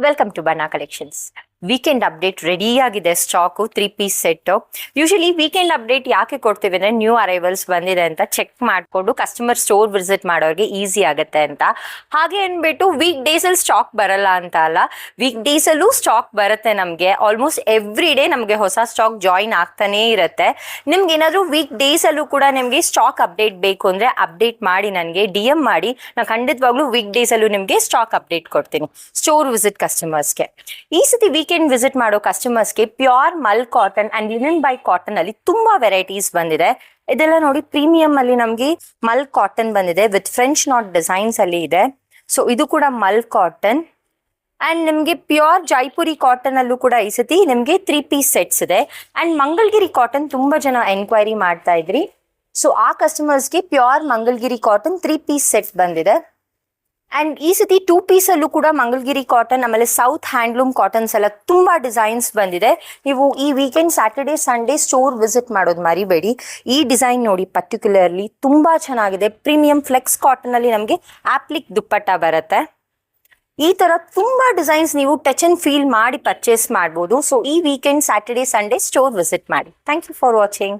Welcome to Bana collections. Weekend update ready ಆಗಿದೆ. Stock 3 piece set. Usually weekend update ಯಾಕೆ ಕೊಡ್ತೀವಿ ಅಂದ್ರೆ ನ್ಯೂ ಅರೈವಲ್ಸ್ ಬಂದಿದೆ ಅಂತ ಚೆಕ್ ಮಾಡಿಕೊಂಡು ಕಸ್ಟಮರ್ ಸ್ಟೋರ್ ವಿಸಿಟ್ ಮಾಡೋರಿಗೆ ಈಸಿ ಆಗುತ್ತೆ ಅಂತ. ಹಾಗೆ ಅಂದ್ಬಿಟ್ಟು ವೀಕ್ ಡೇಸ್ ಅಲ್ಲಿ ಸ್ಟಾಕ್ ಬರಲ್ಲ ಅಂತ ಅಲ್ಲ, ವೀಕ್ ಡೇಸ್ ಅಲ್ಲೂ ಸ್ಟಾಕ್ ಬರುತ್ತೆ. ನಮಗೆ ಆಲ್ಮೋಸ್ಟ್ ಎವ್ರಿ ಡೇ ನಮಗೆ ಹೊಸ ಸ್ಟಾಕ್ ಜಾಯಿನ್ ಆಗ್ತಾನೆ ಇರುತ್ತೆ. ನಿಮ್ಗೆ ಏನಾದರೂ ವೀಕ್ ಡೇಸ್ ಅಲ್ಲೂ ಕೂಡ ನಿಮಗೆ ಸ್ಟಾಕ್ ಅಪ್ಡೇಟ್ ಬೇಕು ಅಂದ್ರೆ ಅಪ್ಡೇಟ್ ಮಾಡಿ, ನನಗೆ DM ಮಾಡಿ. ನಾನು ಖಂಡಿತವಾಗ್ಲೂ ವೀಕ್ ಡೇಸ್ ಅಲ್ಲೂ ನಿಮಗೆ ಸ್ಟಾಕ್ ಅಪ್ಡೇಟ್ ಕೊಡ್ತೀನಿ ಸ್ಟೋರ್ ವಿಸಿಟ್ ಕಸ್ಟಮರ್ಸ್ಗೆ. ಈ ಸತಿ ವೀಕೆಂಡ್ ವಿಸಿಟ್ ಮಾಡೋ ಕಸ್ಟಮರ್ಸ್ಗೆ pure mul cotton and linen by cotton ಅಲ್ಲಿ ತುಂಬಾ ವೆರೈಟೀಸ್ ಬಂದಿದೆ. ಇದೆಲ್ಲ ನೋಡಿ, ಪ್ರೀಮಿಯಂ ಅಲ್ಲಿ ನಮ್ಗೆ ಮಲ್ ಕಾಟನ್ ಬಂದಿದೆ ವಿತ್ ಫ್ರೆಂಚ್ ನಾಟ್ ಡಿಸೈನ್ಸ್ ಅಲ್ಲಿ ಇದೆ. ಸೊ ಇದು ಕೂಡ ಮಲ್ ಕಾಟನ್ ಅಂಡ್ ನಿಮ್ಗೆ ಪ್ಯೂರ್ ಜೈಪುರಿ ಕಾಟನ್ ಅಲ್ಲೂ ಕೂಡ ಈ ಸತಿ ನಿಮ್ಗೆ 3 ಪೀಸ್ ಸೆಟ್ಸ್ ಇದೆ. ಅಂಡ್ ಮಂಗಲ್ಗಿರಿ ಕಾಟನ್ ತುಂಬಾ ಜನ ಎನ್ಕ್ವೈರಿ ಮಾಡ್ತಾ ಇದ್ರಿ. ಸೊ ಆ ಕಸ್ಟಮರ್ಸ್ಗೆ ಪ್ಯೂರ್ ಮಂಗಲ್ಗಿರಿ ಕಾಟನ್ 3 ಪೀಸ್ ಸೆಟ್ ಬಂದಿದೆ. ಅಂಡ್ ಈ ಸತಿ 2 ಪೀಸ್ ಅಲ್ಲೂ ಕೂಡ ಮಂಗಲ್ಗಿರಿ ಕಾಟನ್ ಆಮೇಲೆ ಸೌತ್ ಹ್ಯಾಂಡ್ಲೂಮ್ ಕಾಟನ್ಸ್ ಎಲ್ಲ ತುಂಬಾ ಡಿಸೈನ್ಸ್ ಬಂದಿದೆ. ನೀವು ಈ weekend Saturday Sunday store visit ಮಾಡೋದು ಮರಿಬೇಡಿ. ಈ ಡಿಸೈನ್ ನೋಡಿ, ಪರ್ಟಿಕ್ಯುಲರ್ಲಿ ತುಂಬಾ ಚೆನ್ನಾಗಿದೆ. ಪ್ರೀಮಿಯಂ ಫ್ಲೆಕ್ಸ್ ಕಾಟನ್ ಅಲ್ಲಿ ನಮಗೆ ಆಪ್ಲಿಕ್ ದುಪ್ಪಟ್ಟ ಬರುತ್ತೆ. ಈ ತರ ತುಂಬಾ ಡಿಸೈನ್ಸ್ ನೀವು ಟಚ್ ಅಂಡ್ ಫೀಲ್ ಮಾಡಿ ಪರ್ಚೇಸ್ ಮಾಡ್ಬೋದು. ಸೊ ಈ weekend Saturday Sunday store visit ಮಾಡಿ. Thank you for watching.